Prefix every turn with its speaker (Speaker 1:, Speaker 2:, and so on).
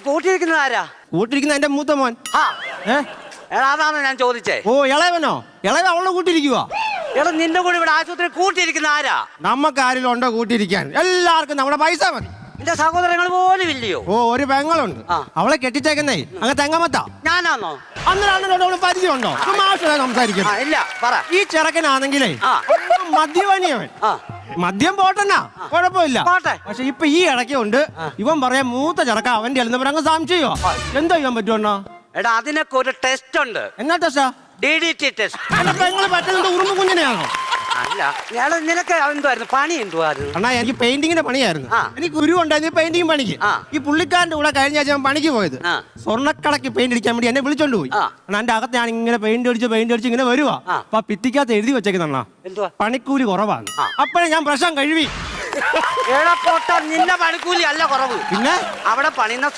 Speaker 1: കൂട്ടിയിരിക്കുന്നത് ആരാ?
Speaker 2: കൂട്ടിരിക്കുന്ന എന്റെ മൂത്ത മോൻ.
Speaker 1: എടാ അതാണ് ഞാൻ ചോദിച്ചേ.
Speaker 2: ഓ ഇളയവനോ? ഇളയവൻ അവളെ കൂട്ടിരിക്കുവാ.
Speaker 1: എടാ നിന്റെ കൂടെ ഇവിടെ ആശുപത്രി കൂട്ടിയിരിക്കുന്ന ആരാ?
Speaker 2: നമുക്ക് ആരെങ്കിലും ഉണ്ടോ കൂട്ടിരിക്കാൻ? എല്ലാവർക്കും നമ്മുടെ പൈസ മതി.
Speaker 1: നിന്റെ സഹോദരങ്ങൾ പോലും ഇല്ലയോ?
Speaker 2: ഓ ഒരു പെങ്ങളുണ്ട്, അവളെ കെട്ടിച്ചേക്കുന്നേ അങ്ങ് തെങ്ങമത്താ.
Speaker 1: ഞാനാന്നോ?
Speaker 2: അന്നേരം പരിചയമുണ്ടോ? സംസാരിക്കും.
Speaker 1: ഇല്ല പറ.
Speaker 2: ഈ ചെറുക്കനാണെങ്കിലേ മദ്യപാനിയവൻ. മദ്യം പോട്ടെന്നാ കുഴപ്പമില്ല. പക്ഷെ ഇപ്പൊ ഈ ഇടയ്ക്കുണ്ട് ഇവൻ പറയാൻ മൂത്ത ചെറുക്ക അവന്റെ അങ്ങ് സംശയോ. എന്താ ചെയ്യാൻ പറ്റുമെന്നാ?
Speaker 1: എടാ അതിനൊക്കെ ഒരു ടെസ്റ്റ് ഉണ്ട്.
Speaker 2: എന്നാ ടെസ്റ്റാ?
Speaker 1: DDT test.
Speaker 2: എന്റെ പെങ്ങള് പറ്റുന്നത് ഉറുമ്പ് കുഞ്ഞിനെയാണോ?
Speaker 1: അല്ല നിനക്ക് എന്തുവായിരുന്നു പണി? എന്തുവായിരുന്നു?
Speaker 2: അണ്ണാ എനിക്ക് പെയിന്റിങ്ങിന്റെ പണിയായിരുന്നു. എനിക്ക് ഗുരു ഉണ്ടായിരുന്നു പെയിന്റിങ് പണിക്ക്. ഈ പുള്ളിക്കാരന്റെ കൂടെ കഴിഞ്ഞ ആഴ്ച പണിക്ക് പോയത് സ്വർണ്ണക്കടക്ക് പെയിന്റ് അടിക്കാൻ വേണ്ടി എന്നെ വിളിച്ചോണ്ട് പോയി. എന്റെ അകത്ത് ഞാൻ ഇങ്ങനെ പെയിന്റ് അടിച്ച് ഇങ്ങനെ വരുവാ. അപ്പൊ ഭിത്തിക്കകത്ത് എഴുതി വെച്ചേക്കുന്ന പണിക്കൂലി കുറവാണ്. അപ്പോഴേ ഞാൻ പ്രശ്നം കഴിവി.
Speaker 1: നിന്റെ പണിക്കൂലി അല്ല കുറവ്, പിന്നെ അവിടെ പണിയുന്ന